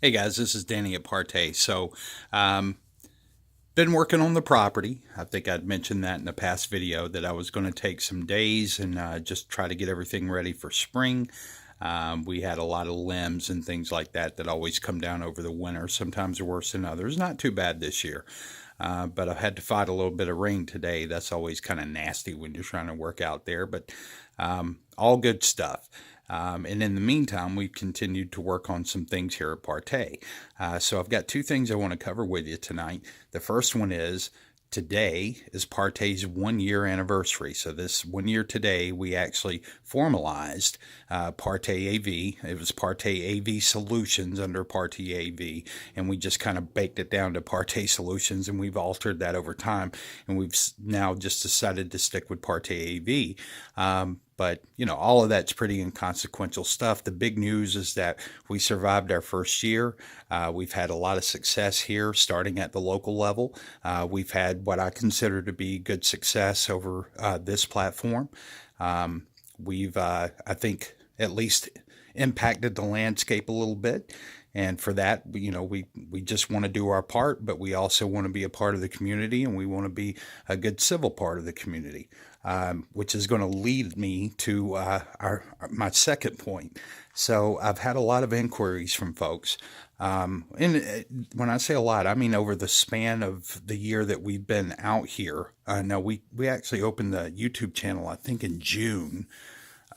Hey guys, this is Danny at ParTay. Been working on the property. I think I'd mentioned that in a past video that I was going to take some days and just try to get everything ready for spring. We had a lot of limbs and things like that that always come down over the winter. Sometimes worse than others. Not too bad this year. But I've had to fight a little bit of rain today. That's always kind of nasty when you're trying to work out there, but all good stuff. And in the meantime, we've continued to work on some things here at ParTay. So I've got two things I want to cover with you tonight. The first one is today is ParTay's 1 year anniversary. So this 1 year today, we actually formalized ParTay AV. It was ParTay AV Solutions under ParTay AV, and we just kind of baked it down to ParTay Solutions, and we've altered that over time, and we've now just decided to stick with ParTay AV. But, all of that's pretty inconsequential stuff. The big news is that we survived our first year. We've had a lot of success here, starting at the local level. We've had what I consider to be good success over this platform. We've, I think, at least impacted the landscape a little bit. And for that, we just want to do our part, but we also want to be a part of the community, and we want to be a good civil part of the community, which is going to lead me to my second point. So I've had a lot of inquiries from folks. And when I say a lot, I mean over the span of the year that we've been out here. Now, we actually opened the YouTube channel, I think, in June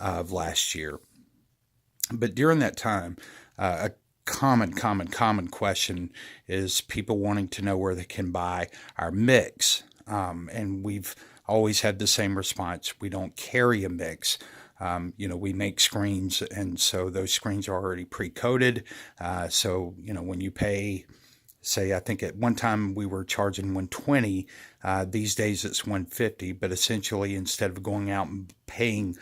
of last year. But during that time, a common question is people wanting to know where they can buy our mix. And we've always had the same response. We don't carry a mix. We make screens, and so those screens are already pre-coded. So, when you pay, say, I think at one time we were charging $120. These days it's $150, but essentially instead of going out and paying,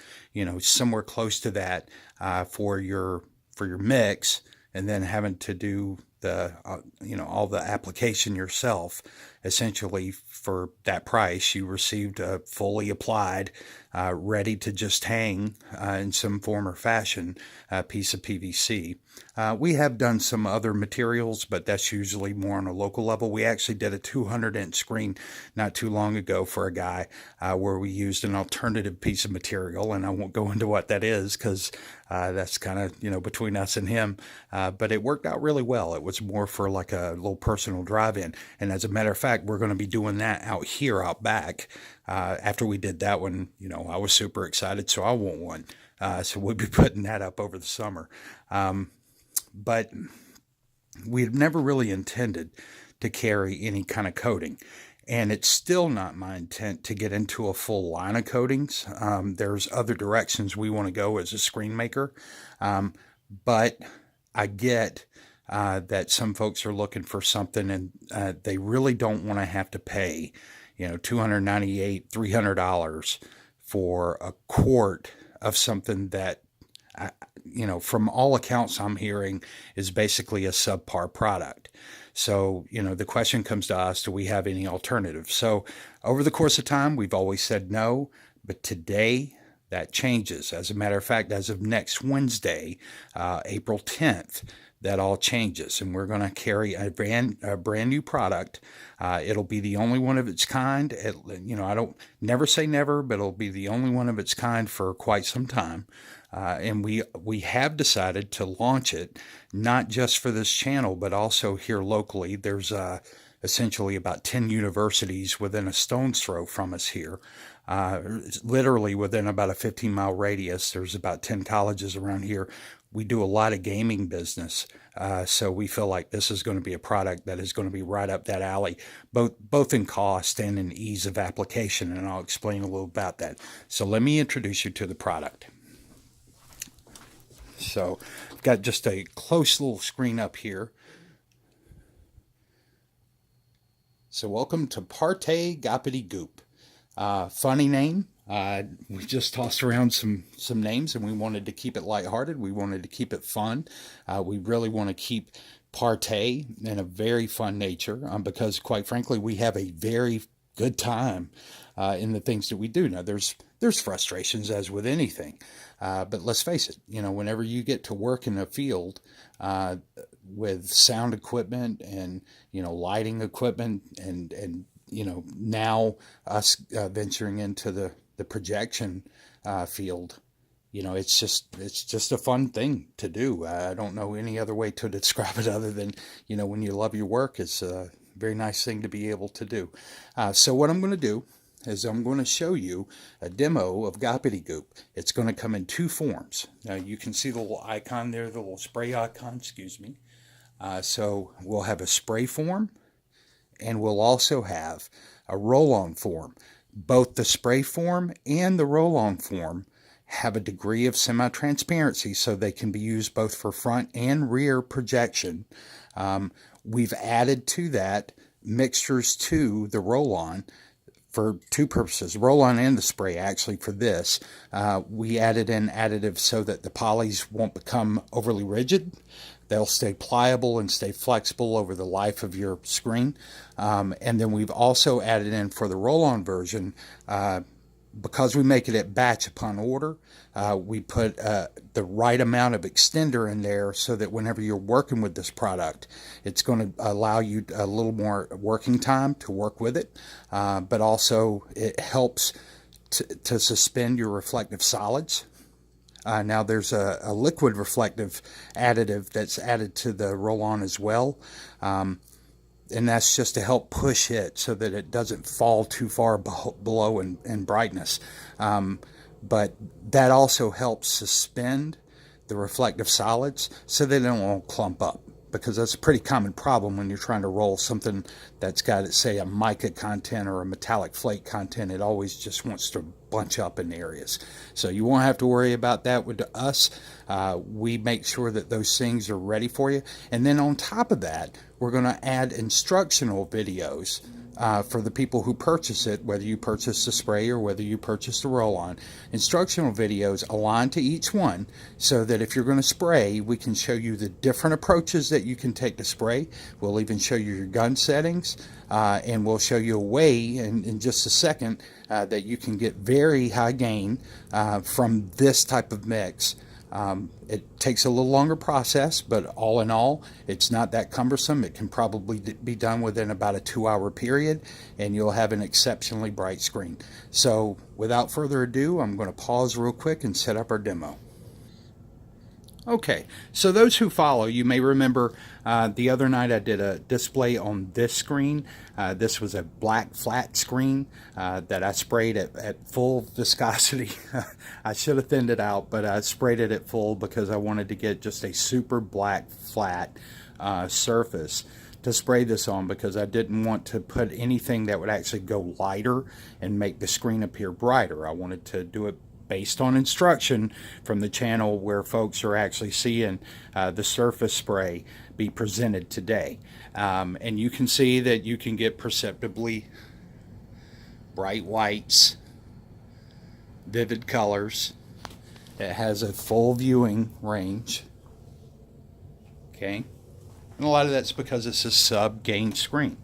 somewhere close to that for your mix, and then having to do the all the application yourself, essentially for that price you received a fully applied, ready to just hang in some form or fashion piece of PVC. We have done some other materials, but that's usually more on a local level. We actually did a 200-inch screen not too long ago for a guy where we used an alternative piece of material, and I won't go into what that is because that's kind of between us and him, but it worked out really well. It was more for like a little personal drive-in, and as a matter of fact, we're going to be doing that out here out back. After we did that one, I was super excited, so I want one. So we'll be putting that up over the summer. But we've never really intended to carry any kind of coating. And it's still not my intent to get into a full line of coatings. There's other directions we want to go as a screen maker. But I get that some folks are looking for something, and they really don't want to have to pay, $298, $300 for a quart of something that, from all accounts I'm hearing, is basically a subpar product. So, the question comes to us, do we have any alternatives? So over the course of time, we've always said no, but today that changes. As a matter of fact, as of next Wednesday, April 10th, that all changes, and we're going to carry a brand new product. It'll be the only one of its kind. I don't never say never, but it'll be the only one of its kind for quite some time. And we have decided to launch it not just for this channel, but also here locally. There's essentially about 10 universities within a stone's throw from us here. Literally within about a 15-mile radius, there's about 10 colleges around here. We do a lot of gaming business, so we feel like this is going to be a product that is going to be right up that alley, both in cost and in ease of application, and I'll explain a little about that. So let me introduce you to the product. So I've got just a close little screen up here. So welcome to ParTay Goppity-Goop. Funny name. We just tossed around some names, and we wanted to keep it lighthearted. We wanted to keep it fun. We really want to keep ParTay in a very fun nature, because quite frankly, we have a very good time in the things that we do. Now, there's frustrations as with anything, but let's face it, whenever you get to work in a field, with sound equipment and lighting equipment, and now us venturing into the projection field. It's just a fun thing to do. I don't know any other way to describe it other than when you love your work, it's a very nice thing to be able to do. So what I'm going to do is I'm going to show you a demo of Goppity-Goop. It's going to come in two forms. Now you can see the little icon there, the little spray icon, excuse me. So we'll have a spray form, and we'll also have a roll-on form. Both the spray form and the roll-on form have a degree of semi-transparency, so they can be used both for front and rear projection. We've added to that mixtures to the roll-on for two purposes, roll-on and the spray. Actually, for this, we added in additives so that the polys won't become overly rigid. They'll stay pliable and stay flexible over the life of your screen. And then we've also added in for the roll-on version, because we make it at batch upon order, we put the right amount of extender in there so that whenever you're working with this product, it's going to allow you a little more working time to work with it, but also it helps to suspend your reflective solids. Now there's a liquid reflective additive that's added to the roll-on as well. And that's just to help push it so that it doesn't fall too far below in brightness. But that also helps suspend the reflective solids so they don't clump up, because that's a pretty common problem when you're trying to roll something that's got, say, a mica content or a metallic flake content. It always just wants to bunch up in areas. So you won't have to worry about that with us. We make sure that those things are ready for you. And then on top of that, we're going to add instructional videos for the people who purchase it, whether you purchase the spray or whether you purchase the roll-on. Instructional videos aligned to each one, so that if you're going to spray, we can show you the different approaches that you can take to spray. We'll even show you your gun settings, and we'll show you a way in just a second that you can get very high gain from this type of mix. It takes a little longer process, but all in all, it's not that cumbersome. It can probably be done within about a 2-hour period, and you'll have an exceptionally bright screen. So without further ado, I'm going to pause real quick and set up our demo. Okay, so those who follow, you may remember the other night I did a display on this screen. This was a black flat screen that I sprayed at full viscosity. I should have thinned it out, but I sprayed it at full because I wanted to get just a super black flat surface to spray this on, because I didn't want to put anything that would actually go lighter and make the screen appear brighter. I wanted to do it based on instruction from the channel where folks are actually seeing the surface spray be presented today. And you can see that you can get perceptibly bright whites, vivid colors. It has a full viewing range. Okay, and a lot of that's because it's a sub-gain screen.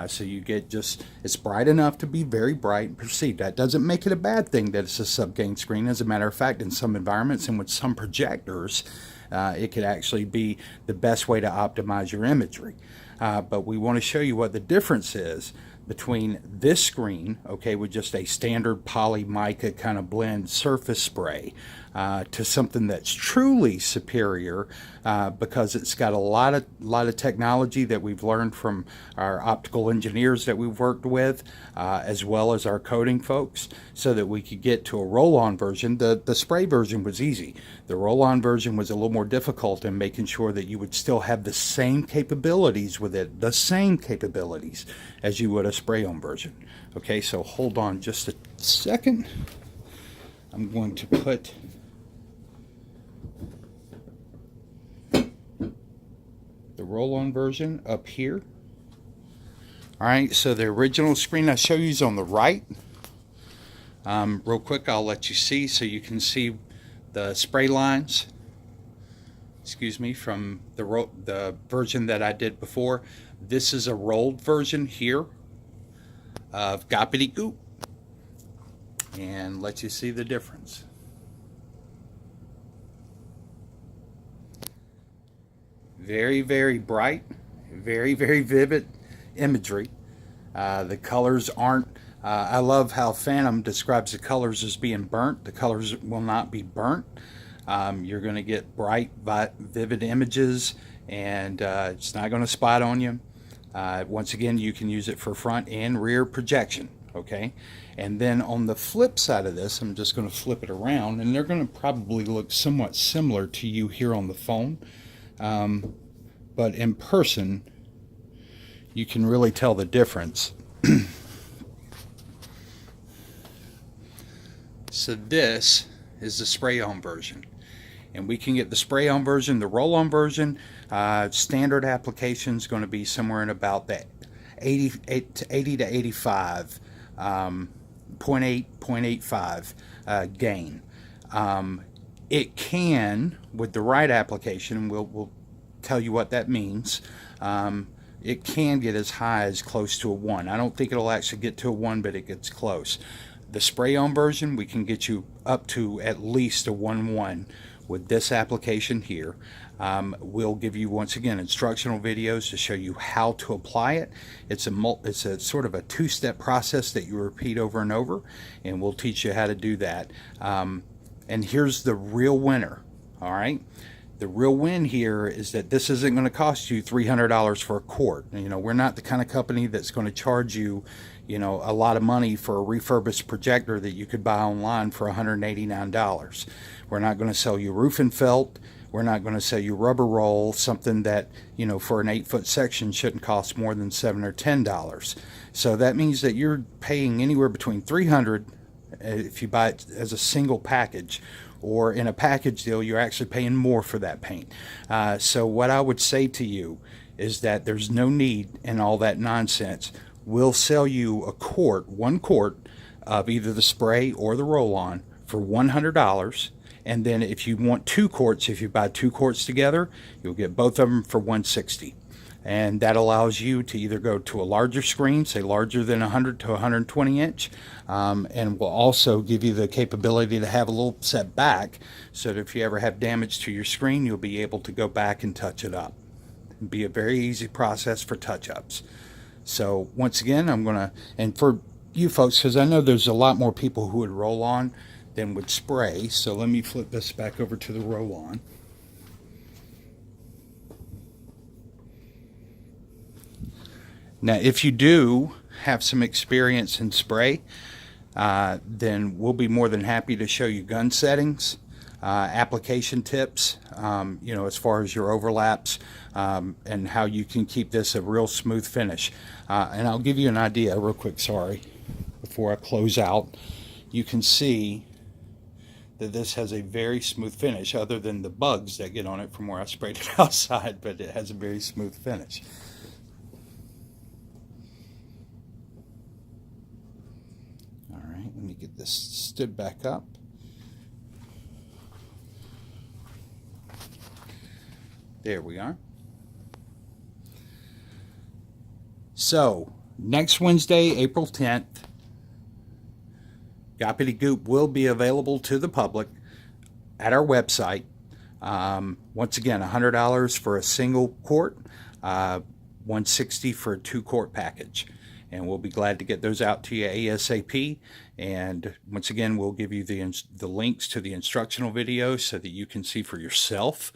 So you get it's bright enough to be very bright and perceived. That doesn't make it a bad thing that it's a sub-gain screen. As a matter of fact, in some environments and with some projectors, it could actually be the best way to optimize your imagery. But we want to show you what the difference is between this screen, okay, with just a standard poly mica kind of blend surface spray, to something that's truly superior, because it's got a lot of technology that we've learned from our optical engineers that we've worked with, as well as our coding folks, so that we could get to a roll-on version. The spray version was easy. The roll-on version was a little more difficult in making sure that you would still have the same capabilities with it, the same capabilities as you would a spray-on version. Okay, so hold on just a second. I'm going to put the roll-on version up here. All right, so the original screen I show you is on the right. Real quick, I'll let you see so you can see the spray lines. Excuse me, from the version that I did before. This is a rolled version here of Goppity-Goop, and let you see the difference. Very, very bright, very, very vivid imagery. The colors aren't, I love how Phantom describes the colors as being burnt. The colors will not be burnt. You're going to get bright, vivid images, and it's not going to spot on you. Once again, you can use it for front and rear projection. Okay, and then on the flip side of this, I'm just going to flip it around, and they're going to probably look somewhat similar to you here on the phone, but in person, you can really tell the difference. So this is the spray-on version, and we can get the spray-on version, the roll-on version. Standard application is going to be somewhere in about the 80 to 85, 0.85 gain. It can, with the right application, we'll tell you what that means. It can get as high as close to a 1. I don't think it'll actually get to a 1, but it gets close. The spray-on version, we can get you up to at least a 1.1 with this application here. We'll give you, once again, instructional videos to show you how to apply it. It's a sort of a two-step process that you repeat over and over, and we'll teach you how to do that. And here's the real winner, all right? The real win here is that this isn't going to cost you $300 for a quart. You know, we're not the kind of company that's going to charge you, you know, a lot of money for a refurbished projector that you could buy online for $189. We're not going to sell you roofing felt. We're not going to sell you rubber roll, something that, you know, for an 8-foot section shouldn't cost more than $7 or $10. So that means that you're paying anywhere between $300 if you buy it as a single package, or in a package deal, you're actually paying more for that paint. So what I would say to you is that there's no need in all that nonsense. We'll sell you a quart, 1 quart of either the spray or the roll-on for $100. And then if you want 2 quarts, if you buy 2 quarts together, you'll get both of them for $160. And that allows you to either go to a larger screen, say larger than 100 to 120 inch, and will also give you the capability to have a little set back, so that if you ever have damage to your screen, you'll be able to go back and touch it up. It'll be a very easy process for touch-ups. So once again, I'm going to, and for you folks, because I know there's a lot more people who would roll on than would spray, so let me flip this back over to the roll-on. Now, if you do have some experience in spray, then we'll be more than happy to show you gun settings, application tips, you know, as far as your overlaps, and how you can keep this a real smooth finish. And I'll give you an idea real quick, sorry, before I close out. You can see that this has a very smooth finish, other than the bugs that get on it from where I sprayed it outside, but it has a very smooth finish. Let me get this stood back up. There we are. So, next Wednesday, April 10th, Goppity-Goop will be available to the public at our website. Once again, $100 for a single quart, $160 for a 2-quart package. And we'll be glad to get those out to you ASAP. And once again, we'll give you the links to the instructional videos so that you can see for yourself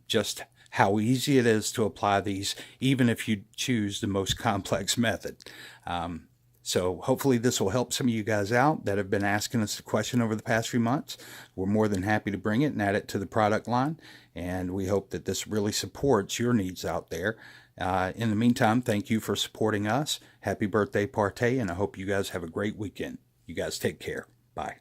just how easy it is to apply these, even if you choose the most complex method. So hopefully this will help some of you guys out that have been asking us the question over the past few months. We're more than happy to bring it and add it to the product line. And we hope that this really supports your needs out there. In the meantime, thank you for supporting us. Happy birthday, ParTay, and I hope you guys have a great weekend. You guys take care. Bye.